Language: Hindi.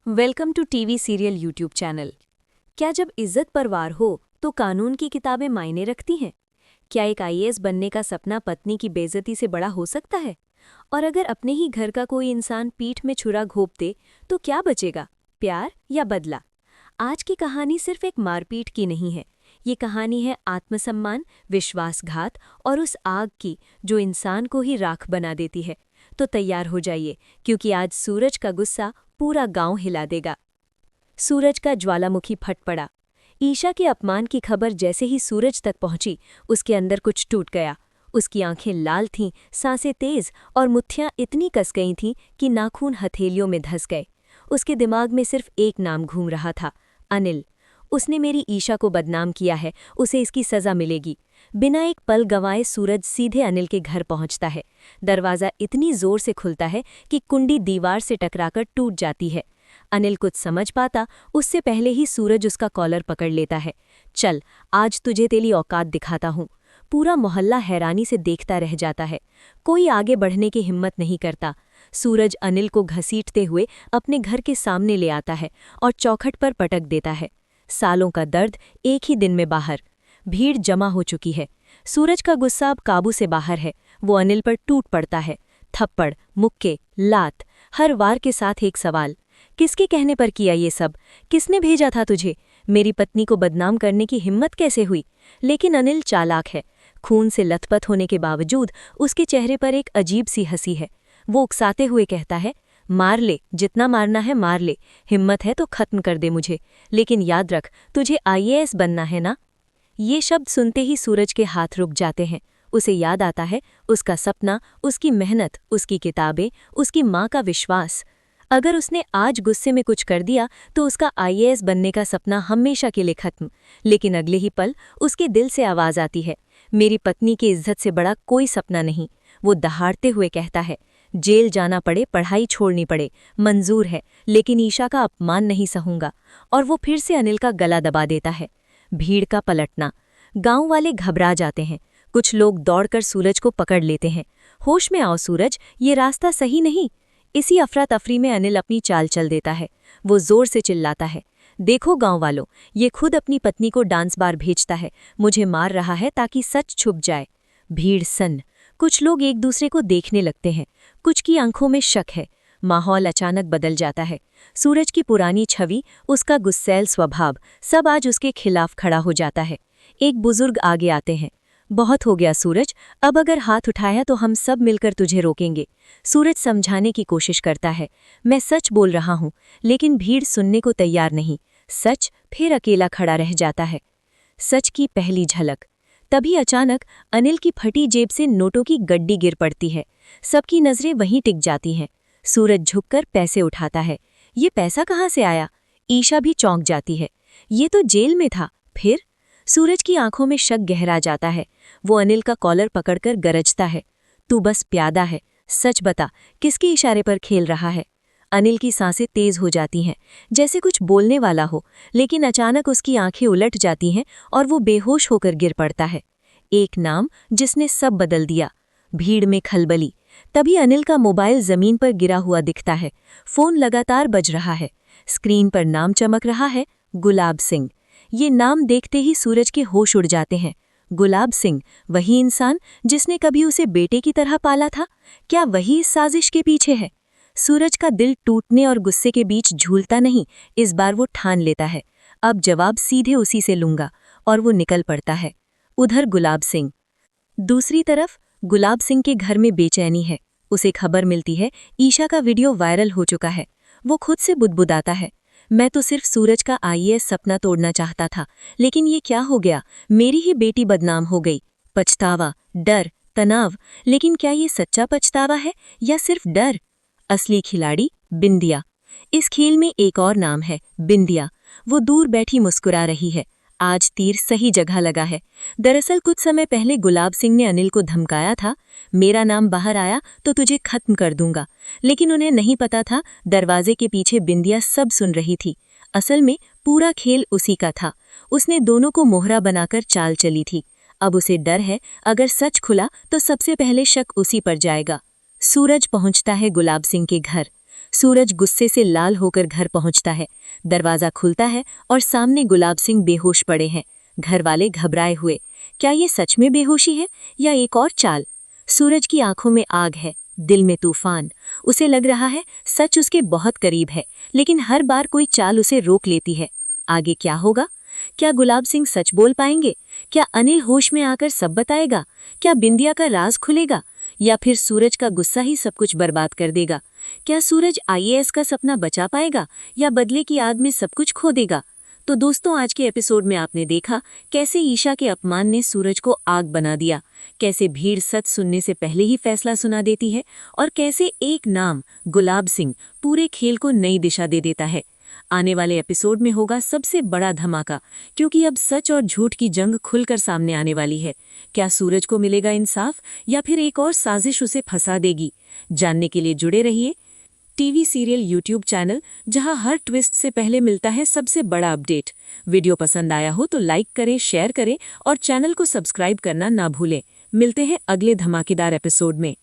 Welcome to TV serial YouTube channel. क्या जब इज्जत पर वार हो तो कानून की किताबें मायने रखती हैं? क्या एक आईएएस बनने का सपना पत्नी की बेइज्जती से बड़ा हो सकता है? और अगर अपने ही घर का कोई इंसान पीठ में छुरा घोंप दे तो क्या बचेगा, प्यार या बदला? आज की कहानी सिर्फ एक मारपीट की नहीं है। ये कहानी है आत्मसम्मान, विश्वासघात और उस आग की जो इंसान को ही राख बना देती है। तो तैयार हो जाइए, क्योंकि आज सूरज का गुस्सा पूरा गांव हिला देगा। सूरज का ज्वालामुखी फट पड़ा। ईशा के अपमान की खबर जैसे ही सूरज तक पहुंची, उसके अंदर कुछ टूट गया। उसकी आंखें लाल थीं, सांसें तेज और मुट्ठियां इतनी कस गई थीं कि नाखून हथेलियों में धंस गए। उसके दिमाग में सिर्फ एक नाम घूम रहा था, अनिल। उसने मेरी ईशा को बदनाम किया है, उसे इसकी सजा मिलेगी। बिना एक पल गंवाए सूरज सीधे अनिल के घर पहुंचता है। दरवाज़ा इतनी जोर से खुलता है कि कुंडी दीवार से टकराकर टूट जाती है। अनिल कुछ समझ पाता उससे पहले ही सूरज उसका कॉलर पकड़ लेता है। चल, आज तुझे तेरी औकात दिखाता हूँ। पूरा मोहल्ला हैरानी से देखता रह जाता है। कोई आगे बढ़ने की हिम्मत नहीं करता। सूरज अनिल को घसीटते हुए अपने घर के सामने ले आता है और चौखट पर पटक देता है। सालों का दर्द एक ही दिन में बाहर। भीड़ जमा हो चुकी है। सूरज का गुस्सा अब काबू से बाहर है। वो अनिल पर टूट पड़ता है। थप्पड़, मुक्के, लात, हर वार के साथ एक सवाल, किसके कहने पर किया ये सब? किसने भेजा था तुझे? मेरी पत्नी को बदनाम करने की हिम्मत कैसे हुई? लेकिन अनिल चालाक है। खून से लथपथ होने के बावजूद उसके चेहरे पर एक अजीब सी हंसी है। वो उकसाते हुए कहता है, मार ले, जितना मारना है मार ले। हिम्मत है तो खत्म कर दे मुझे, लेकिन याद रख, तुझे आईएएस बनना है ना? ये शब्द सुनते ही सूरज के हाथ रुक जाते हैं। उसे याद आता है उसका सपना, उसकी मेहनत, उसकी किताबें, उसकी माँ का विश्वास। अगर उसने आज गुस्से में कुछ कर दिया तो उसका आईएएस बनने का सपना हमेशा के लिए खत्म। लेकिन अगले ही पल उसके दिल से आवाज़ आती है, मेरी पत्नी की इज्जत से बड़ा कोई सपना नहीं। वो दहाड़ते हुए कहता है, जेल जाना पड़े, पढ़ाई छोड़नी पड़े, मंजूर है, लेकिन ईशा का अपमान नहीं सहूंगा। और वो फिर से अनिल का गला दबा देता है। भीड़ का पलटना। गांव वाले घबरा जाते हैं। कुछ लोग दौड़कर सूरज को पकड़ लेते हैं। होश में आओ सूरज, ये रास्ता सही नहीं। इसी अफरा तफरी में अनिल अपनी चाल चल देता है। वो जोर से चिल्लाता है, देखो गांव वालों, ये खुद अपनी पत्नी को डांस बार भेजता है, मुझे मार रहा है ताकि सच छुप जाए। भीड़ सन्न। कुछ लोग एक दूसरे को देखने लगते हैं, कुछ की आंखों में शक है। माहौल अचानक बदल जाता है। सूरज की पुरानी छवि, उसका गुस्सैल स्वभाव, सब आज उसके खिलाफ खड़ा हो जाता है। एक बुजुर्ग आगे आते हैं। बहुत हो गया सूरज, अब अगर हाथ उठाया तो हम सब मिलकर तुझे रोकेंगे। सूरज समझाने की कोशिश करता है, मैं सच बोल रहा हूँ, लेकिन भीड़ सुनने को तैयार नहीं। सच फिर अकेला खड़ा रह जाता है। सच की पहली झलक। तभी अचानक अनिल की फटी जेब से नोटों की गड्डी गिर पड़ती है। सबकी नजरें वहीं टिक जाती हैं। सूरज झुककर पैसे उठाता है। ये पैसा कहाँ से आया? ईशा भी चौंक जाती है। ये तो जेल में था। फिर सूरज की आंखों में शक गहरा जाता है। वो अनिल का कॉलर पकड़कर गरजता है, तू बस प्यादा है, सच बता, किसके इशारे पर खेल रहा है? अनिल की सांसें तेज हो जाती हैं, जैसे कुछ बोलने वाला हो, लेकिन अचानक उसकी आंखें उलट जाती हैं और वो बेहोश होकर गिर पड़ता है। एक नाम जिसने सब बदल दिया। भीड़ में खलबली। तभी अनिल का मोबाइल जमीन पर गिरा हुआ दिखता है। फोन लगातार बज रहा है। स्क्रीन पर नाम चमक रहा है, गुलाब सिंह। ये नाम देखते ही सूरज के होश उड़ जाते हैं। गुलाब सिंह, वही इंसान जिसने कभी उसे बेटे की तरह पाला था। क्या वही इस साजिश के पीछे है? सूरज का दिल टूटने और गुस्से के बीच झूलता नहीं। इस बार वो ठान लेता है, अब जवाब सीधे उसी से लूंगा, और वो निकल पड़ता है। उधर गुलाब सिंह। दूसरी तरफ गुलाब सिंह के घर में बेचैनी है। उसे खबर मिलती है ईशा का वीडियो वायरल हो चुका है। वो खुद से बुदबुदाता है, मैं तो सिर्फ सूरज का आईएएस सपना तोड़ना चाहता था, लेकिन ये क्या हो गया? मेरी ही बेटी बदनाम हो गई। पछतावा, डर, तनाव। लेकिन क्या ये सच्चा पछतावा है या सिर्फ डर? असली खिलाड़ी बिंदिया। इस खेल में एक और नाम है, बिंदिया। वो दूर बैठी मुस्कुरा रही है। आज तीर सही जगह लगा है। दरअसल कुछ समय पहले गुलाब सिंह ने अनिल को धमकाया था, मेरा नाम बाहर आया तो तुझे खत्म कर दूंगा। लेकिन उन्हें नहीं पता था दरवाजे के पीछे बिंदिया सब सुन रही थी। असल में पूरा खेल उसी का था। उसने दोनों को मोहरा बनाकर चाल चली थी। अब उसे डर है, अगर सच खुला तो सबसे पहले शक उसी पर जाएगा। सूरज पहुंचता है गुलाब सिंह के घर। सूरज गुस्से से लाल होकर घर पहुंचता है। दरवाजा खुलता है और सामने गुलाब सिंह बेहोश पड़े हैं। घर वाले घबराए हुए, क्या ये सच में बेहोशी है या एक और चाल? सूरज की आंखों में आग है, दिल में तूफान। उसे लग रहा है सच उसके बहुत करीब है, लेकिन हर बार कोई चाल उसे रोक लेती है। आगे क्या होगा? क्या गुलाब सिंह सच बोल पाएंगे? क्या अनिल होश में आकर सब बताएगा? क्या बिंदिया का राज खुलेगा? या फिर सूरज का गुस्सा ही सब कुछ बर्बाद कर देगा? क्या सूरज आईएएस का सपना बचा पाएगा या बदले की आग में सब कुछ खो देगा? तो दोस्तों, आज के एपिसोड में आपने देखा कैसे ईशा के अपमान ने सूरज को आग बना दिया, कैसे भीड़ सच सुनने से पहले ही फैसला सुना देती है, और कैसे एक नाम गुलाब सिंह पूरे खेल को नई दिशा दे देता है। आने वाले एपिसोड में होगा सबसे बड़ा धमाका, क्योंकि अब सच और झूठ की जंग खुलकर सामने आने वाली है। क्या सूरज को मिलेगा इंसाफ या फिर एक और साजिश उसे फंसा देगी? जानने के लिए जुड़े रहिए टीवी सीरियल यूट्यूब चैनल, जहां हर ट्विस्ट से पहले मिलता है सबसे बड़ा अपडेट। वीडियो पसंद आया हो तो लाइक करें, शेयर करें और चैनल को सब्सक्राइब करना ना भूलें। मिलते हैं अगले धमाकेदार एपिसोड में।